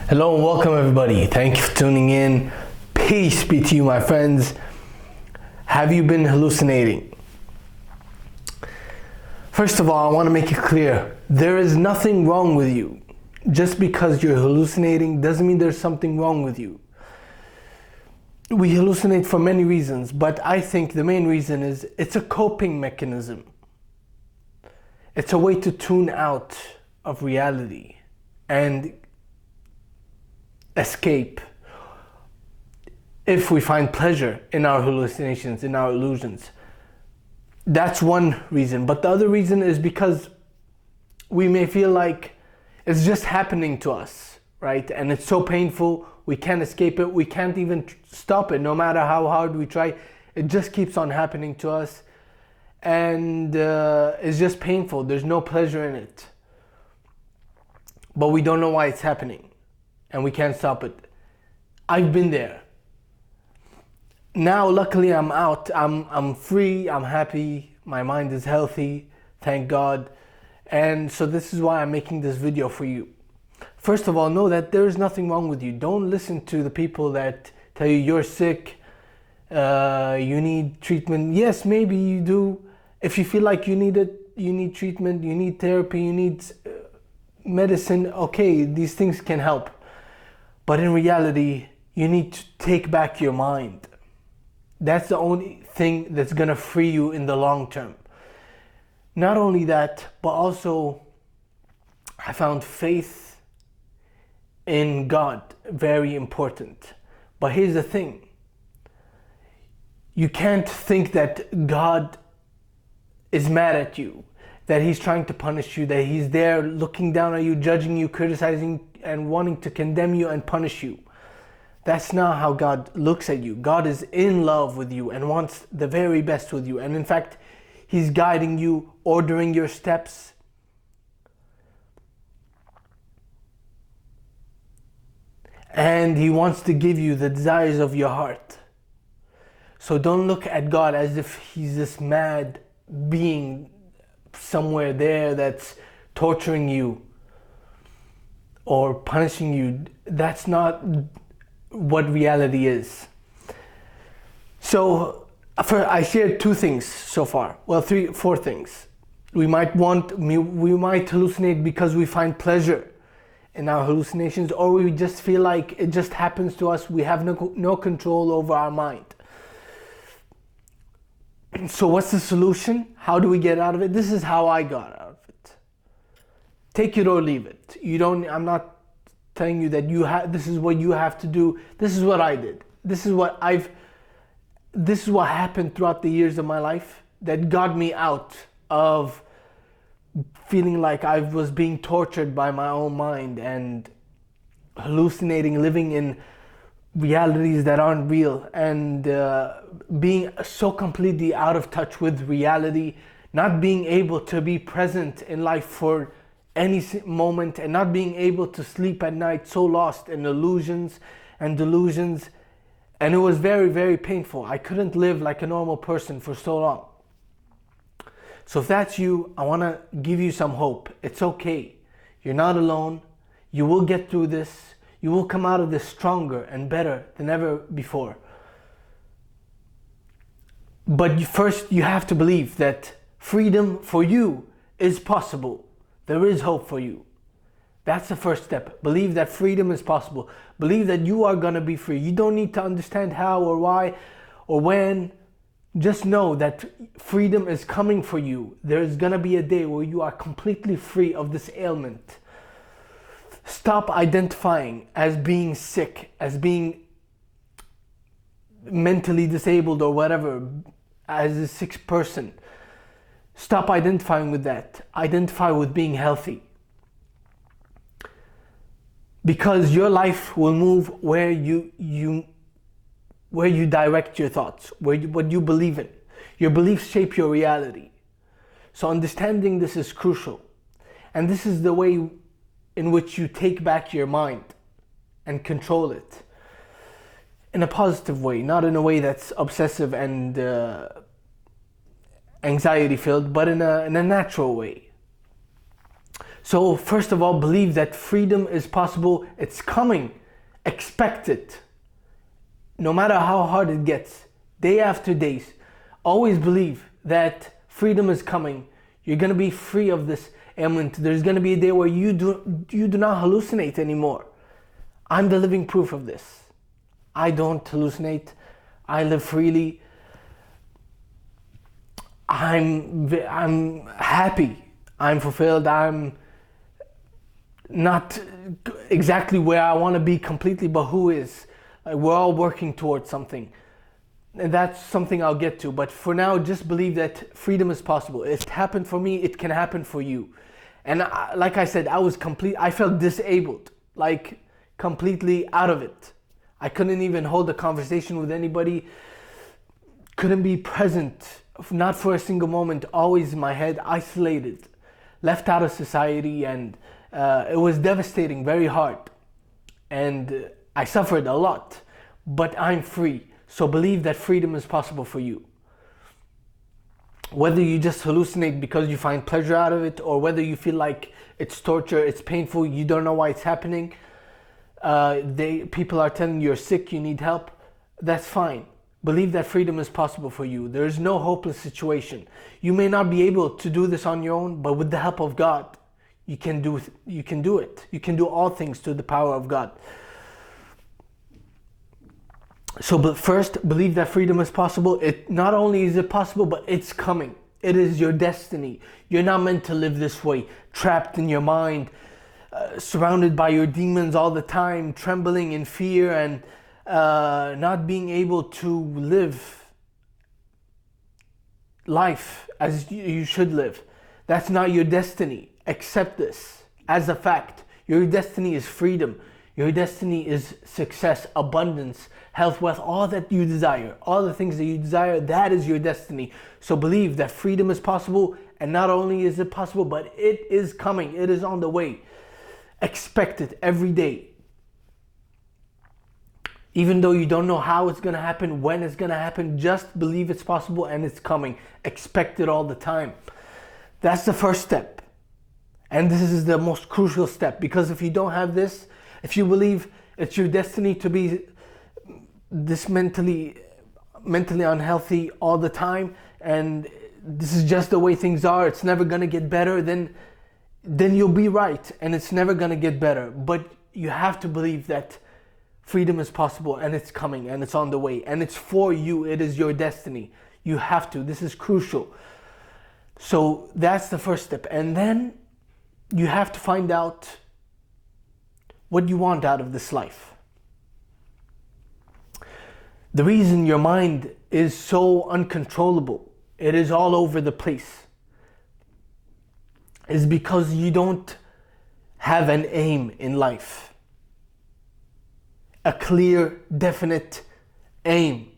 Hello and welcome everybody. Thank you for tuning in. Peace be to you, my friends. Have you been hallucinating? First of all, I want to make it clear, there is nothing wrong with you. Just because you're hallucinating doesn't mean there's something wrong with you. We hallucinate for many reasons, but I think the main reason is it's a coping mechanism. It's a way to tune out of reality and escape if we find pleasure in our hallucinations, in our illusions. That's one reason. But the other reason is because we may feel like it's just happening to us, right? And it's so painful, we can't escape it, we can't even stop it. No matter how hard we try, it just keeps on happening to us. And it's just painful, there's no pleasure in it. But we don't know why it's happening. And we can't stop it. I've been there. Now, luckily, I'm out. I'm free. I'm happy. My mind is healthy. Thank God. And so this is why I'm making this video for you. First of all, know that there is nothing wrong with you. Don't listen to the people that tell you you're sick. You need treatment. Yes, maybe you do. If you feel like you need it, you need treatment. You need therapy. You need medicine. Okay, these things can help. But in reality, you need to take back your mind. That's the only thing that's gonna free you in the long term. Not only that, but also I found faith in God very important. But here's the thing. You can't think that God is mad at you, that he's trying to punish you, that he's there looking down at you, judging you, criticizing and wanting to condemn you and punish you. That's not how God looks at you. God is in love with you and wants the very best with you. And in fact, he's guiding you, ordering your steps. And he wants to give you the desires of your heart. So don't look at God as if he's this mad being somewhere there that's torturing you or punishing you. That's not what reality is. So I shared two things so far. Well, four things. We might hallucinate because we find pleasure in our hallucinations, or we just feel like it just happens to us. We have no control over our mind. So what's the solution? How do we get out of it? This is how I got out of it. Take it or leave it. I'm not telling you that this is what you have to do. This is what I did. This is what happened throughout the years of my life that got me out of feeling like I was being tortured by my own mind and hallucinating, living in realities that aren't real, and being so completely out of touch with reality, not being able to be present in life for any moment, and not being able to sleep at night, so lost in illusions and delusions. And it was very, very painful. I couldn't live like a normal person for so long. So if that's you, I want to give you some hope. It's okay. You're not alone. You will get through this. You will come out of this stronger and better than ever before. But first, you have to believe that freedom for you is possible. There is hope for you. That's the first step. Believe that freedom is possible. Believe that you are going to be free. You don't need to understand how or why or when. Just know that freedom is coming for you. There's going to be a day where you are completely free of this ailment. Stop identifying as being sick, as being mentally disabled or whatever, as a sick person. Stop identifying with that. Identify with being healthy. Because your life will move where you direct your thoughts, what you believe in. Your beliefs shape your reality. So understanding this is crucial. And this is the way in which you take back your mind and control it in a positive way, not in a way that's obsessive and anxiety filled, but in a natural way. So first of all, believe that freedom is possible. It's coming. Expect it. No matter how hard it gets, day after day, always believe that freedom is coming. You're going to be free of this ailment. There's going to be a day where you do not hallucinate anymore. I'm the living proof of this. I don't hallucinate. I live freely. I'm happy. I'm fulfilled. I'm not exactly where I want to be completely, but who is? Like, we're all working towards something. And that's something I'll get to. But for now, just believe that freedom is possible. It happened for me. It can happen for you. And like I said, I felt disabled, like completely out of it. I couldn't even hold a conversation with anybody. Couldn't be present, not for a single moment, always in my head, isolated, left out of society, and it was devastating, very hard. And I suffered a lot, but I'm free. So believe that freedom is possible for you. Whether you just hallucinate because you find pleasure out of it, or whether you feel like it's torture, it's painful, you don't know why it's happening, people are telling you you're sick, you need help, that's fine. Believe that freedom is possible for you. There is no hopeless situation. You may not be able to do this on your own, but with the help of God, you can do it. You can do all things through the power of God. So, but first, believe that freedom is possible. It not only is it possible, but it's coming. It is your destiny. You're not meant to live this way, trapped in your mind, surrounded by your demons all the time, trembling in fear, and not being able to live life as you should live. That's not your destiny. Accept this as a fact. Your destiny is freedom. Your destiny is success, abundance, health, wealth, all that you desire, all the things that you desire, that is your destiny. So believe that freedom is possible, and not only is it possible, but it is coming. It is on the way. Expect it every day. Even though you don't know how it's going to happen, when it's going to happen, just believe it's possible and it's coming. Expect it all the time. That's the first step. And this is the most crucial step, because if you don't have this, if you believe it's your destiny to be this mentally unhealthy all the time, and this is just the way things are, it's never going to get better, then you'll be right, and it's never going to get better. But you have to believe that freedom is possible, and it's coming, and it's on the way, and it's for you. It is your destiny. You have to. This is crucial. So that's the first step. And then you have to find out what you want out of this life. The reason your mind is so uncontrollable, it is all over the place, is because you don't have an aim in life. A clear, definite aim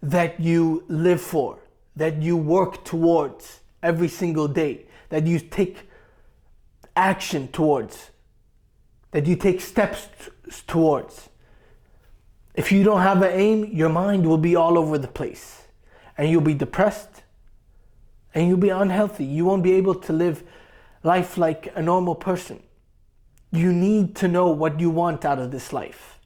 that you live for, that you work towards every single day, that you take action towards, that you take steps towards. If you don't have an aim, your mind will be all over the place, and you'll be depressed, and you'll be unhealthy. You won't be able to live life like a normal person. You need to know what you want out of this life.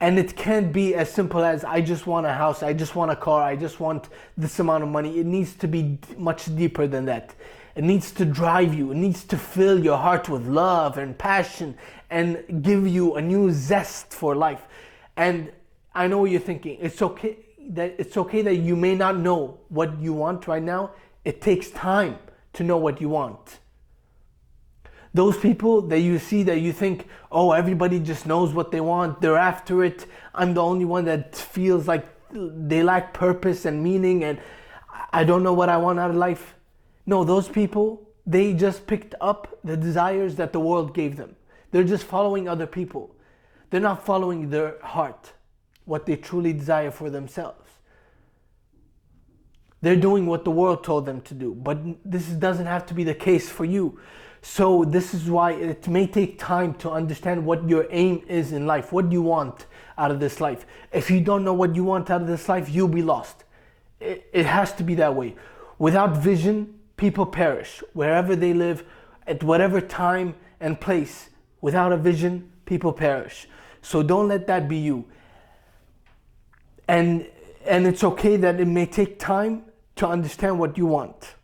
And it can't be as simple as, I just want a house, I just want a car, I just want this amount of money. It needs to be much deeper than that. It needs to drive you. It needs to fill your heart with love and passion and give you a new zest for life. And I know what you're thinking. It's okay that you may not know what you want right now. It takes time to know what you want. Those people that you see that you think, oh, everybody just knows what they want, they're after it, I'm the only one that feels like they lack purpose and meaning, and I don't know what I want out of life. No, those people, they just picked up the desires that the world gave them. They're just following other people. They're not following their heart, what they truly desire for themselves. They're doing what the world told them to do, but this doesn't have to be the case for you. So this is why it may take time to understand what your aim is in life, what you want out of this life. If you don't know what you want out of this life, you'll be lost. It has to be that way. Without vision, people perish wherever they live. at whatever time and place. Without a vision, people perish. So don't let that be you. And it's okay that it may take time to understand what you want.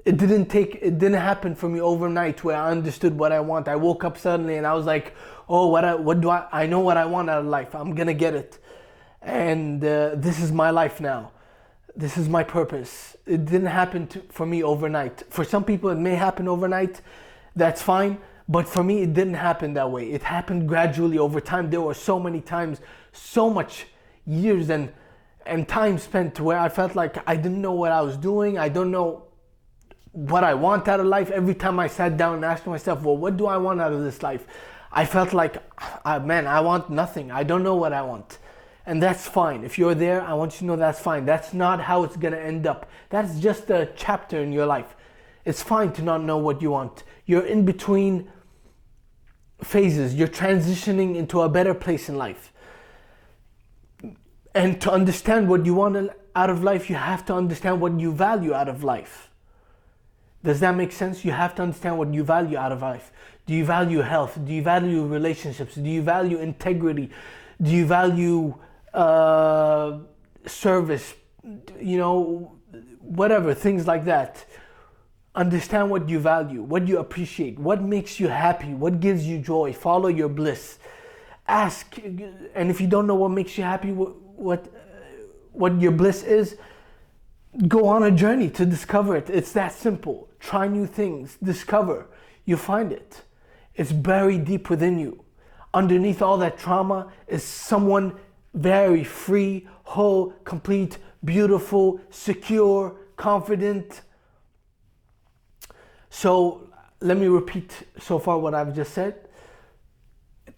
It didn't happen for me overnight where I understood what I want. I woke up suddenly and I was like, oh, I know what I want out of life. I'm gonna get it. And this is my life now. This is my purpose. It didn't happen for me overnight. For some people it may happen overnight, that's fine. But for me it didn't happen that way. It happened gradually over time. There were so many times, so much years and time spent where I felt like I didn't know what I was doing. I don't know what I want out of life. Every time I sat down and asked myself, well, what do I want out of this life? I felt like, man, I want nothing. I don't know what I want. And that's fine. If you're there, I want you to know that's fine. That's not how it's gonna end up. That's just a chapter in your life. It's fine to not know what you want. You're in between phases. You're transitioning into a better place in life. And to understand what you want out of life, you have to understand what you value out of life. Does that make sense? You have to understand what you value out of life. Do you value health? Do you value relationships? Do you value integrity? Do you value service? Whatever, things like that. Understand what you value, what you appreciate, what makes you happy, what gives you joy. Follow your bliss. Ask, and if you don't know what makes you happy, what your bliss is, go on a journey to discover it. It's that simple. Try new things, discover. You find it. It's buried deep within you. Underneath all that trauma is someone very free, whole, complete, beautiful, secure, confident. So let me repeat so far what I've just said.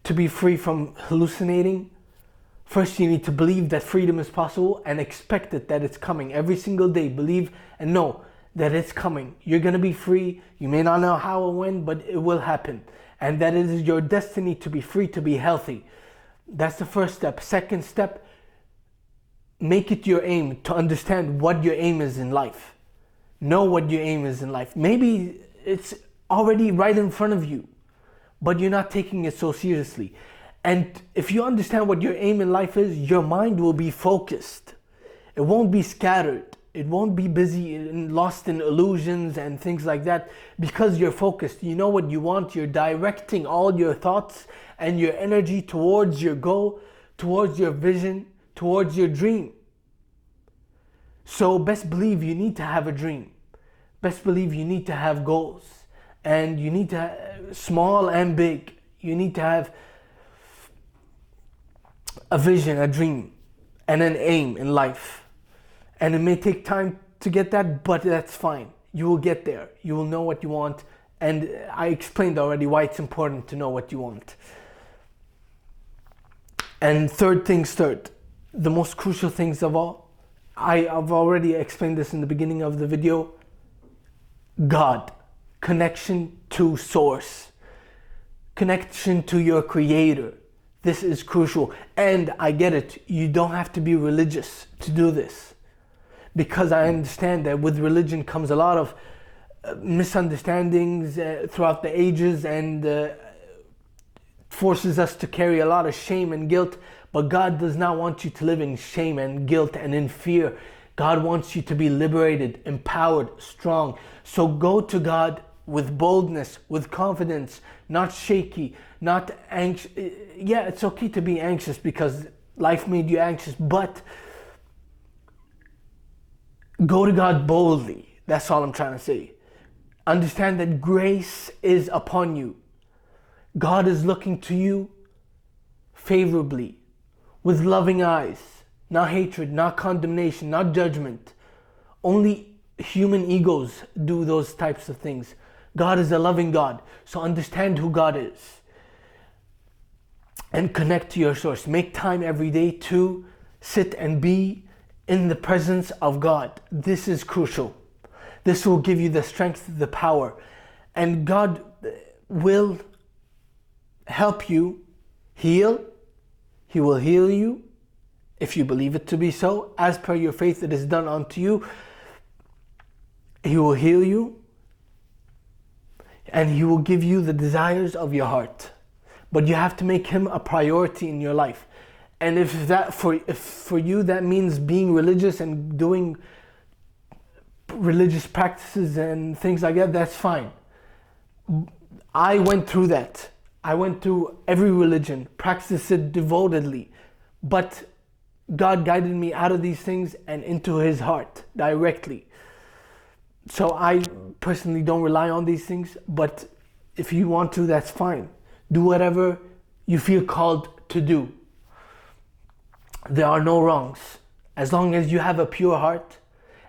To be free from hallucinating, first you need to believe that freedom is possible and expect it, that it's coming. Every single day, believe and know that it's coming. You're gonna be free. You may not know how or when, but it will happen. And that it is your destiny to be free, to be healthy. That's the first step. Second step, make it your aim to understand what your aim is in life. Know what your aim is in life. Maybe it's already right in front of you, but you're not taking it so seriously. And if you understand what your aim in life is, your mind will be focused. It won't be scattered. It won't be busy and lost in illusions and things like that, because you're focused. You know what you want. You're directing all your thoughts and your energy towards your goal, towards your vision, towards your dream. So best believe you need to have a dream. Best believe you need to have goals. And you need to have small and big. You need to have a vision, a dream, and an aim in life. And it may take time to get that, but that's fine. You will get there. You will know what you want. And I explained already why it's important to know what you want. And third things third, the most crucial things of all, I've already explained this in the beginning of the video. God, connection to source, connection to your creator. This is crucial. And I get it. You don't have to be religious to do this. Because I understand that with religion comes a lot of misunderstandings throughout the ages, and forces us to carry a lot of shame and guilt. But God does not want you to live in shame and guilt and in fear. God wants you to be liberated, empowered, strong. So go to God with boldness, with confidence, not shaky, not anxious. Yeah, it's okay to be anxious because life made you anxious, but go to God boldly. That's all I'm trying to say. Understand that grace is upon you. God is looking to you favorably, with loving eyes, not hatred, not condemnation, not judgment. Only human egos do those types of things. God is a loving God. So understand who God is. And connect to your source. Make time every day to sit and be in the presence of God. This is crucial. This will give you the strength, the power. And God will help you heal. He will heal you if you believe it to be so. As per your faith, it is done unto you. He will heal you, and He will give you the desires of your heart. But you have to make Him a priority in your life. And if for you that means being religious and doing religious practices and things like that, that's fine. I went through that. I went through every religion, practiced it devotedly, but God guided me out of these things and into His heart directly. So I personally don't rely on these things, but if you want to, that's fine. Do whatever you feel called to do. There are no wrongs. As long as you have a pure heart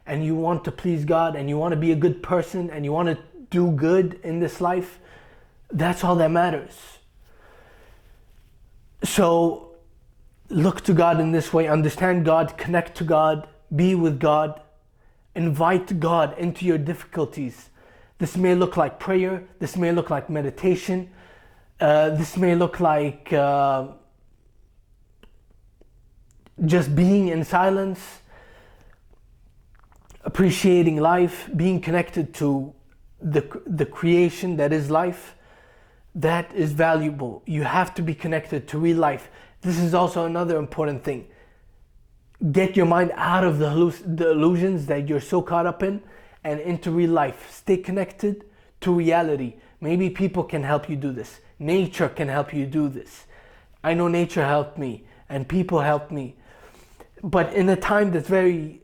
and you want to please God and you want to be a good person and you want to do good in this life, that's all that matters. So look to God in this way, understand God, connect to God, be with God, invite God into your difficulties. This may look like prayer, this may look like meditation, this may look like just being in silence, appreciating life, being connected to the creation that is life. That is valuable. You have to be connected to real life. This is also another important thing. Get your mind out of the illusions that you're so caught up in and into real life. Stay connected to reality. Maybe people can help you do this. Nature can help you do this. I know nature helped me and people helped me. But in a time that's very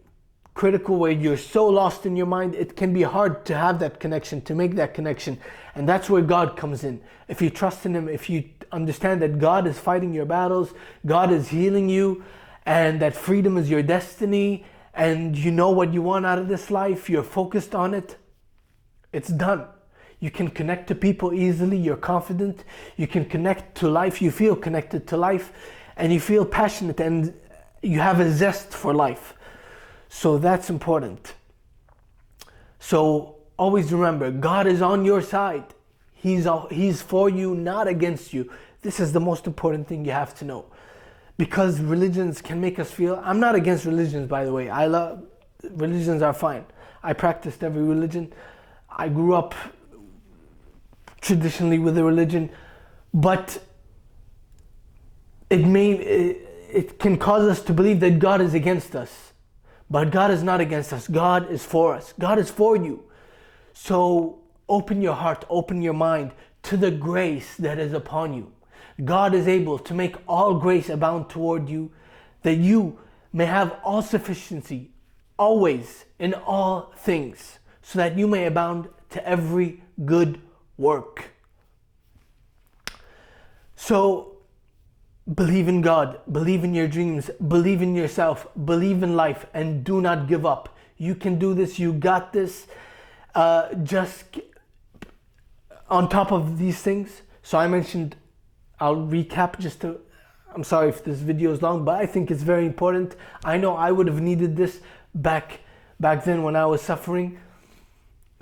critical where you're so lost in your mind, it can be hard to have that connection, to make that connection. And that's where God comes in. If you trust in Him, if you understand that God is fighting your battles, God is healing you, and that freedom is your destiny, and you know what you want out of this life, you're focused on it, it's done. You can connect to people easily, you're confident, you can connect to life, you feel connected to life, and you feel passionate, and you have a zest for life. So that's important. So always remember, God is on your side. He's for you, not against you. This is the most important thing you have to know. Because religions can make us feel, I'm not against religions, by the way. Religions are fine. I practiced every religion. I grew up traditionally with a religion, but it can cause us to believe that God is against us. But God is not against us. God is for us. God is for you. So open your heart, open your mind to the grace that is upon you. God is able to make all grace abound toward you, that you may have all sufficiency, always, in all things, so that you may abound to every good work. So believe in God, believe in your dreams, believe in yourself, believe in life, and do not give up. You can do this, you got this. Just on top of these things, so I mentioned, I'll recap I'm sorry if this video is long, but I think it's very important. I know I would have needed this back then when I was suffering.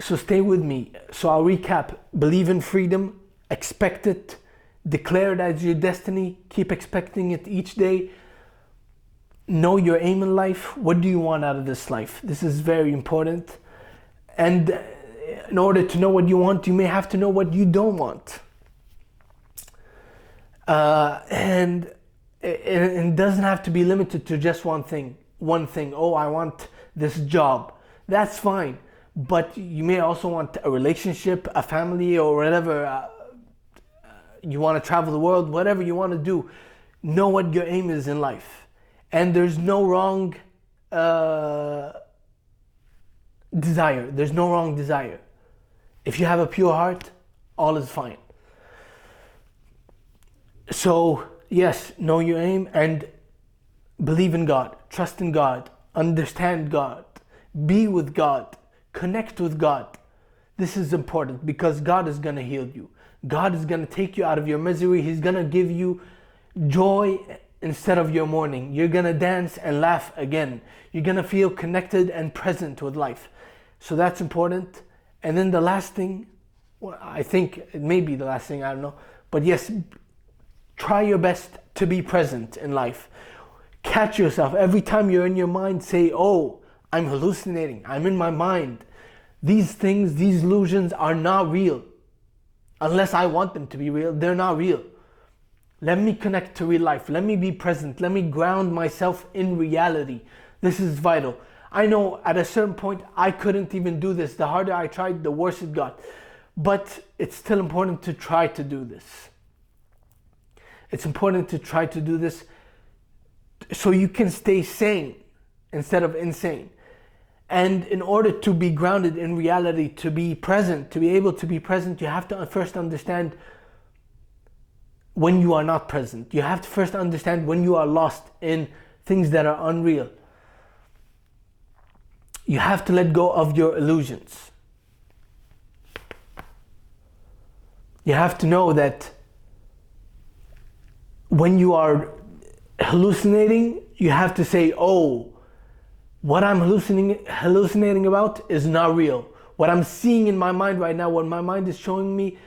So stay with me. So I'll recap. Believe in freedom, expect it, declare it as your destiny, keep expecting it each day. Know your aim in life. What do you want out of this life? This is very important. And in order to know what you want, you may have to know what you don't want. And it doesn't have to be limited to just one thing. Oh, I want this job. That's fine. But you may also want a relationship, a family, or whatever. You want to travel the world, whatever you want to do. Know what your aim is in life. And there's no wrong desire. There's no wrong desire. If you have a pure heart, all is fine. So, yes, know your aim and believe in God, trust in God, understand God, be with God, connect with God. This is important because God is going to heal you. God is going to take you out of your misery. He's going to give you joy instead of your mourning. You're going to dance and laugh again. You're going to feel connected and present with life. So that's important. And then the last thing, well, I think it may be the last thing, I don't know. But yes, try your best to be present in life. Catch yourself. Every time you're in your mind, say, oh, I'm hallucinating. I'm in my mind. These things, these illusions are not real. Unless I want them to be real, they're not real. Let me connect to real life. Let me be present. Let me ground myself in reality. This is vital. I know at a certain point I couldn't even do this. The harder I tried, the worse it got. But it's still important to try to do this. It's important to try to do this so you can stay sane instead of insane. And in order to be grounded in reality, to be present, to be able to be present, you have to first understand when you are not present. You have to first understand when you are lost in things that are unreal. You have to let go of your illusions. You have to know that when you are hallucinating, you have to say, oh, what I'm hallucinating about is not real. What I'm seeing in my mind right now, what my mind is showing me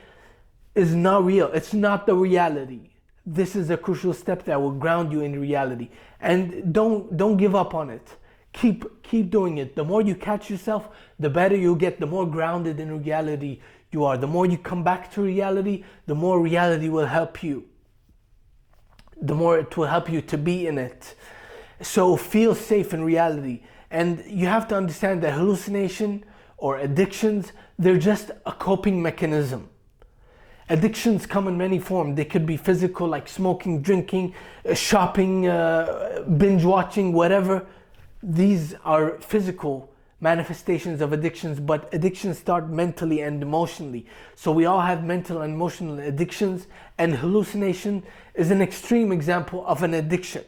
is not real. It's not the reality. This is a crucial step that will ground you in reality. And don't give up on it. Keep doing it. The more you catch yourself, the better you'll get, the more grounded in reality you are. The more you come back to reality, the more reality will help you. The more it will help you to be in it. So feel safe in reality. And you have to understand that hallucination or addictions, they're just a coping mechanism. Addictions come in many forms. They could be physical, like smoking, drinking, shopping, binge watching, whatever. These are physical manifestations of addictions, but addictions start mentally and emotionally. So we all have mental and emotional addictions, and hallucination is an extreme example of an addiction.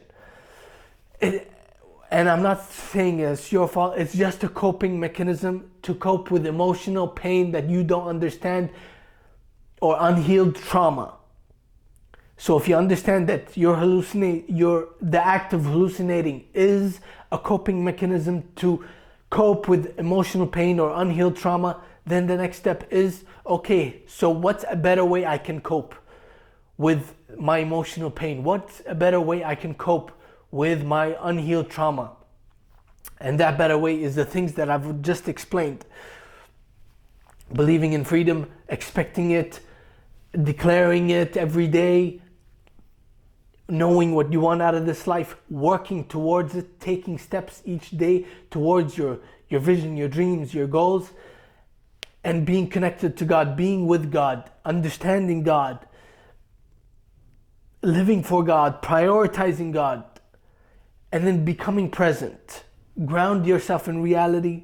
And I'm not saying it's your fault, it's just a coping mechanism to cope with emotional pain that you don't understand or unhealed trauma. So if you understand that the act of hallucinating is a coping mechanism to cope with emotional pain or unhealed trauma, then the next step is, okay, so what's a better way I can cope with my emotional pain? What's a better way I can cope with my unhealed trauma? And that better way is the things that I've just explained. Believing in freedom, expecting it, declaring it every day, knowing what you want out of this life, working towards it, taking steps each day towards your vision, your dreams, your goals, and being connected to God, being with God, understanding God, living for God, prioritizing God, and then becoming present. Ground yourself in reality.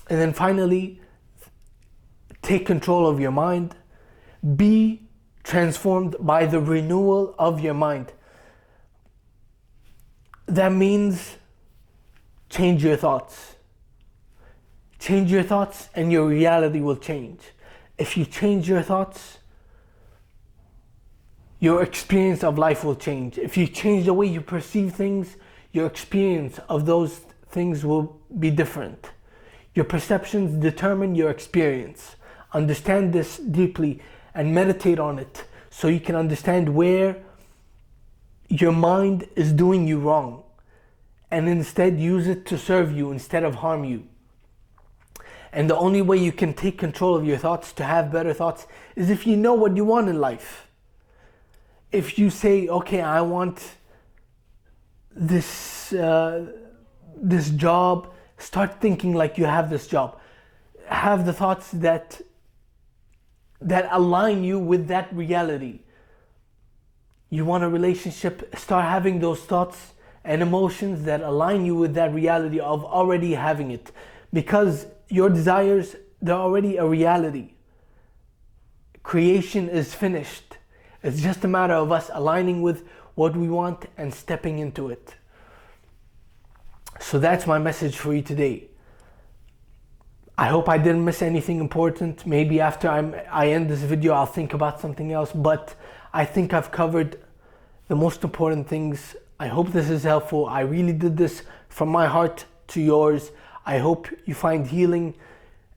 And then finally, take control of your mind. Be transformed by the renewal of your mind. That means change your thoughts. Change your thoughts and your reality will change. If you change your thoughts, your experience of life will change. If you change the way you perceive things, your experience of those things will be different. Your perceptions determine your experience. Understand this deeply and meditate on it so you can understand where your mind is doing you wrong, and instead use it to serve you instead of harm you. And the only way you can take control of your thoughts, to have better thoughts, is if you know what you want in life. If you say, okay, I want this job, start thinking like you have this job. Have the thoughts that align you with that reality. You want a relationship, start having those thoughts and emotions that align you with that reality of already having it. Because your desires, they're already a reality. Creation is finished. It's just a matter of us aligning with what we want and stepping into it. So that's my message for you today. I hope I didn't miss anything important. Maybe after I end this video, I'll think about something else. But I think I've covered the most important things. I hope this is helpful. I really did this from my heart to yours. I hope you find healing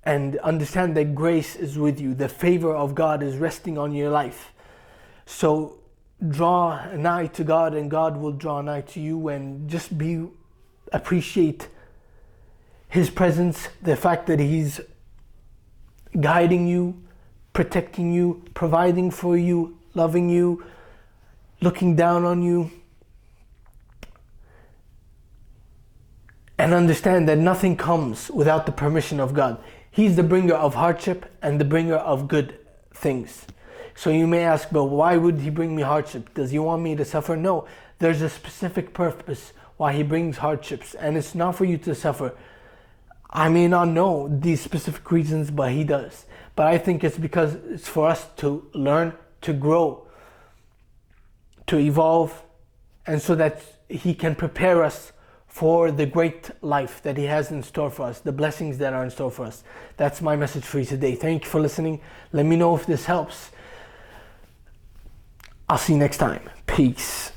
and understand that grace is with you. The favor of God is resting on your life. So draw nigh to God and God will draw nigh to you, and just appreciate His presence, the fact that He's guiding you, protecting you, providing for you, loving you, looking down on you. And understand that nothing comes without the permission of God. He's the bringer of hardship and the bringer of good things. So you may ask, but why would He bring me hardship? Does He want me to suffer? No, there's a specific purpose why He brings hardships, and it's not for you to suffer. I may not know these specific reasons, but He does. But I think it's because it's for us to learn, to grow, to evolve, and so that He can prepare us for the great life that He has in store for us, the blessings that are in store for us. That's my message for you today. Thank you for listening. Let me know if this helps. I'll see you next time. Peace.